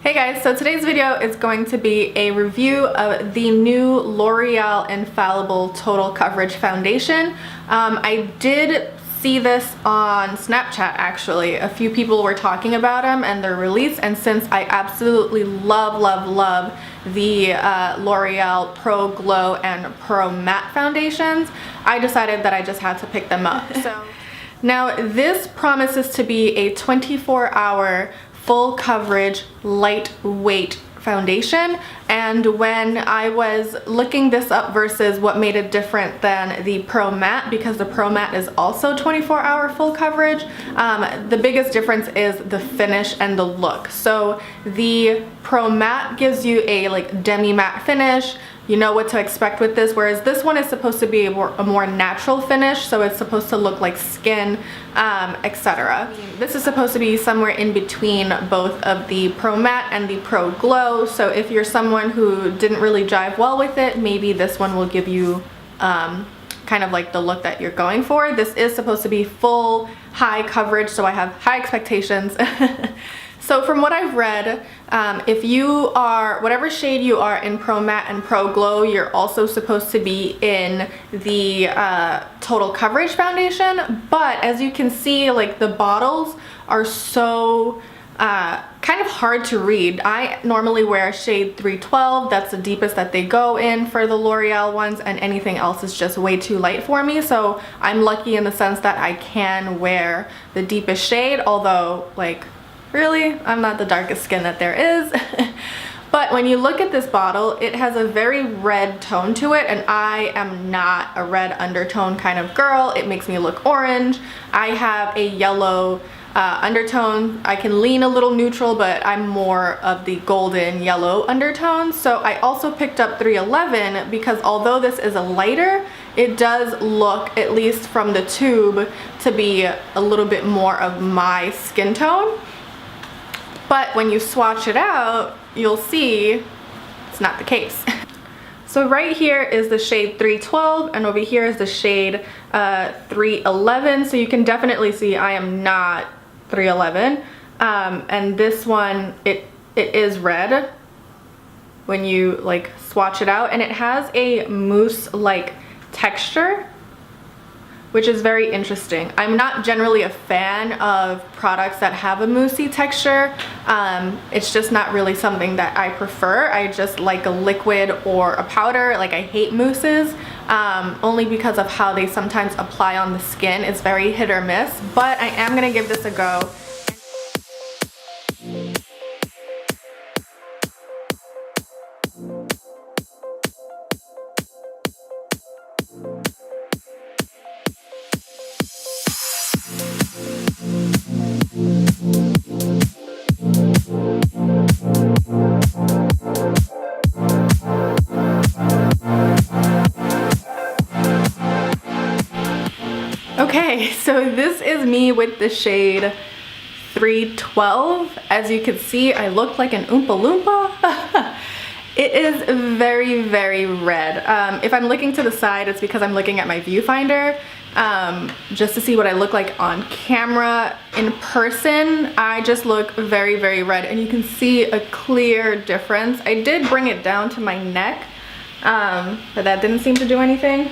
Hey guys, so today's video is going to be a review of the new L'Oreal Infallible Total Coverage Foundation. I did see this on Snapchat actually. A few people were talking about them and their release, and since I absolutely love the L'Oreal Pro Glow and Pro Matte foundations, I decided that I just had to pick them up. Now this promises to be a 24-hour full coverage lightweight foundation, and when I was looking this up versus what made it different than the Pro Matte, because the Pro Matte is also 24-hour full coverage, the biggest difference is the finish and the look. So the Pro Matte gives you a like demi matte finish. You know what to expect with this, whereas this one is supposed to be a more natural finish, so it's supposed to look like skin, etc. This is supposed to be somewhere in between both of the Pro Matte and the Pro Glow, so if you're someone who didn't really jive well with it, maybe this one will give you kind of like the look that you're going for. This is supposed to be full high coverage, so I have high expectations. So from what I've read, if you are, whatever shade you are in Pro Matte and Pro Glow, you're also supposed to be in the Total Coverage Foundation. But as you can see, like the bottles are so kind of hard to read. I normally wear shade 312, that's the deepest that they go in for the L'Oreal ones, and anything else is just way too light for me. So I'm lucky in the sense that I can wear the deepest shade, although like, really, I'm not the darkest skin that there is. But when you look at this bottle, it has a very red tone to it, and I am not a red undertone kind of girl. It makes me look orange. I have a yellow undertone. I can lean a little neutral, but I'm more of the golden yellow undertone. So I also picked up 311 because although this is a lighter, it does look, at least from the tube, to be a little bit more of my skin tone. But when you swatch it out, you'll see it's not the case. So right here is the shade 312, and over here is the shade 311. So you can definitely see I am not 311. And this one, it is red when you like swatch it out, and it has a mousse-like texture, which is very interesting. I'm not generally a fan of products that have a moussey texture. It's just not really something that I prefer. I just like a liquid or a powder. Like I hate mousses, only because of how they sometimes apply on the skin. It's very hit or miss, but I am gonna give this a go. Okay, so this is me with the shade 312. As you can see, I look like an Oompa Loompa. It is very red. If I'm looking to the side, it's because I'm looking at my viewfinder, just to see what I look like on camera. In person, I just look very red, and you can see a clear difference. I did bring it down to my neck, but that didn't seem to do anything.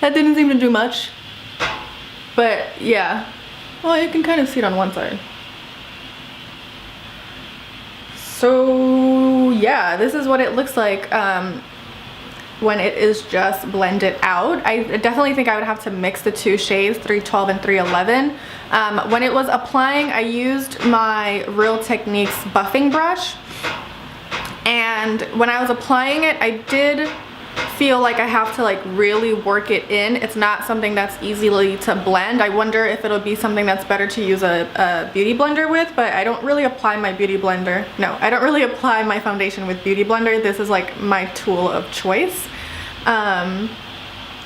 That didn't seem to do much. But yeah, well, you can kind of see it on one side. So yeah, this is what it looks like when it is just blended out. I definitely think I would have to mix the two shades, 312 and 311. When it was applying, I used my Real Techniques buffing brush, and when I was applying it, I did feel like I have to like really work it in. It's not something that's easily to blend. I wonder if it'll be something that's better to use a beauty blender with, but I don't really apply my beauty blender. No, I don't really apply my foundation with beauty blender. This is like my tool of choice. And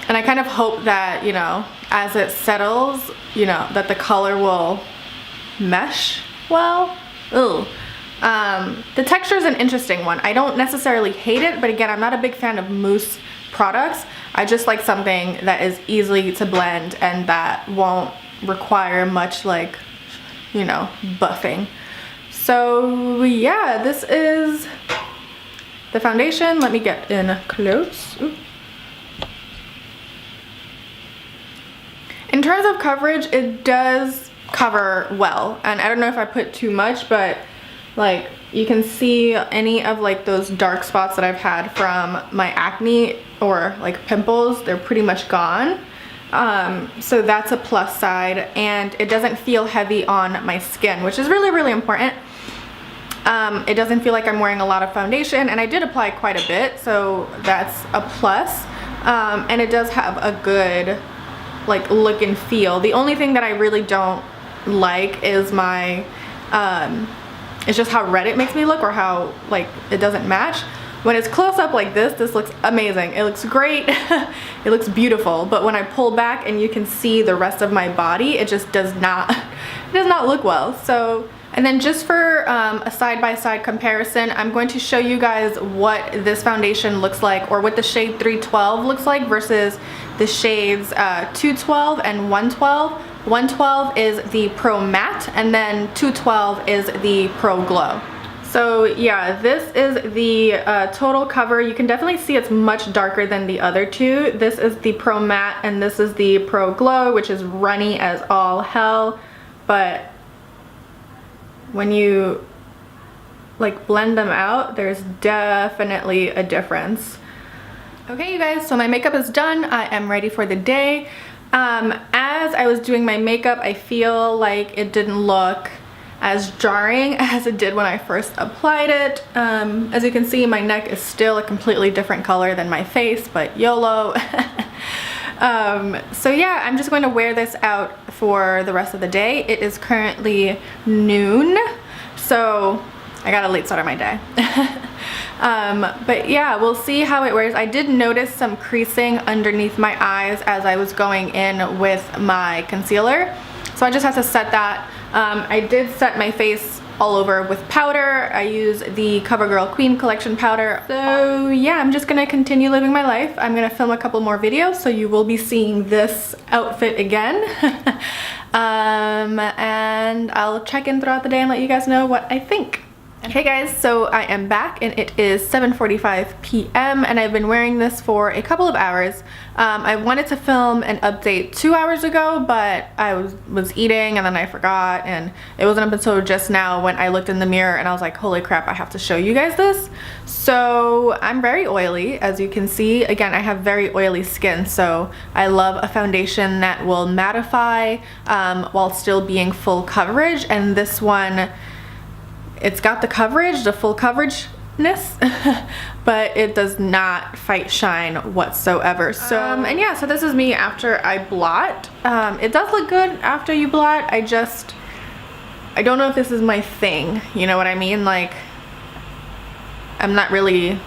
I kind of hope that, you know, as it settles, you know, that the color will mesh well. Ugh. The texture is an interesting one. I don't necessarily hate it, but again, I'm not a big fan of mousse products. I just like something that is easy to blend and that won't require much like, you know, buffing. So yeah, this is the foundation. Let me get in close. Ooh. In terms of coverage, it does cover well, and I don't know if I put too much, but like you can see any of like those dark spots that I've had from my acne or like pimples, they're pretty much gone. So that's a plus side, and it doesn't feel heavy on my skin, which is really, really important. It doesn't feel like I'm wearing a lot of foundation, and I did apply quite a bit, so that's a plus. And it does have a good like look and feel. The only thing that I really don't like is my it's just how red it makes me look, or how like it doesn't match. When it's close up like this looks amazing. It looks great. It looks beautiful. But when I pull back and you can see the rest of my body, it just does not, it does not look well. So, and then just for a side-by-side comparison, I'm going to show you guys what this foundation looks like, or what the shade 312 looks like versus the shades 212 and 112. 112 is the Pro Matte, and then 212 is the Pro Glow. So yeah, this is the total cover. You can definitely see it's much darker than the other two. This is the Pro Matte, and this is the Pro Glow, which is runny as all hell. But when you like blend them out, there's definitely a difference. Okay, you guys, so my makeup is done. I am ready for the day. As I was doing my makeup, I feel like it didn't look as jarring as it did when I first applied it. As you can see, my neck is still a completely different color than my face, but YOLO. So yeah, I'm just going to wear this out for the rest of the day. It is currently noon, so I got a late start on my day. But yeah, we'll see how it wears. I did notice some creasing underneath my eyes as I was going in with my concealer, so I just have to set that. I did set my face all over with powder. I use the CoverGirl Queen Collection powder. So yeah, I'm just gonna continue living my life. I'm gonna film a couple more videos, so you will be seeing this outfit again. And I'll check in throughout the day and let you guys know what I think. Hey guys, so I am back, and it is 7:45 p.m. and I've been wearing this for a couple of hours. I wanted to film an update 2 hours ago, but I was eating and then I forgot, and it wasn't up until just now when I looked in the mirror and I was like, holy crap, I have to show you guys this. So I'm very oily, as you can see. Again, I have very oily skin, so I love a foundation that will mattify while still being full coverage, and this one, it's got the coverage, the full coverageness, but it does not fight shine whatsoever. So and yeah, so this is me after I blot. It does look good after you blot. I don't know if this is my thing, you know what I mean? Like, I'm not really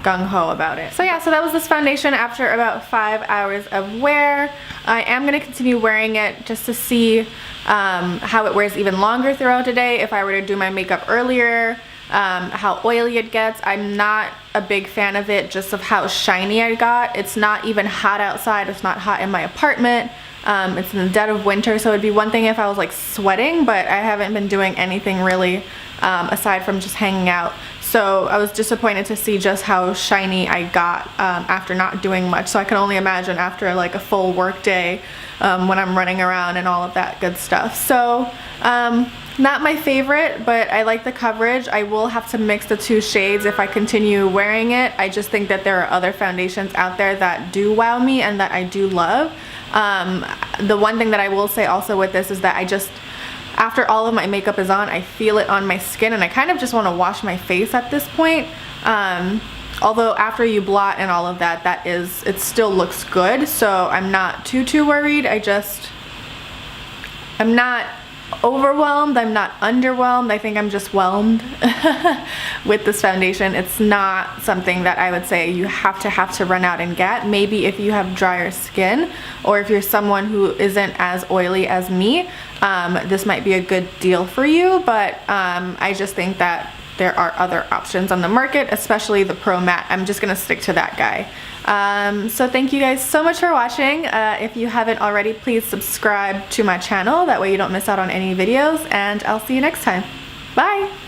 gung-ho about it. So yeah, so that was this foundation after about 5 hours of wear. I am going to continue wearing it just to see how it wears even longer throughout the day. If I were to do my makeup earlier, how oily it gets. I'm not a big fan of it, just of how shiny I got. It's not even hot outside. It's not hot in my apartment. It's in the dead of winter, so it'd be one thing if I was like sweating, but I haven't been doing anything really aside from just hanging out. So I was disappointed to see just how shiny I got after not doing much. So I can only imagine after like a full work day when I'm running around and all of that good stuff. So not my favorite, but I like the coverage. I will have to mix the two shades if I continue wearing it. I just think that there are other foundations out there that do wow me and that I do love. The one thing that I will say also with this is that after all of my makeup is on, I feel it on my skin, and I kind of just want to wash my face at this point. Although after you blot and all of that, it still looks good, so I'm not too worried. I'm not overwhelmed, I'm not underwhelmed. I think I'm just whelmed with this foundation. It's not something that I would say you have to run out and get. Maybe if you have drier skin, or if you're someone who isn't as oily as me, this might be a good deal for you, but I just think that there are other options on the market, especially the Pro Matte. I'm just gonna stick to that guy. So thank you guys so much for watching. If you haven't already, please subscribe to my channel. That way you don't miss out on any videos, and I'll see you next time. Bye.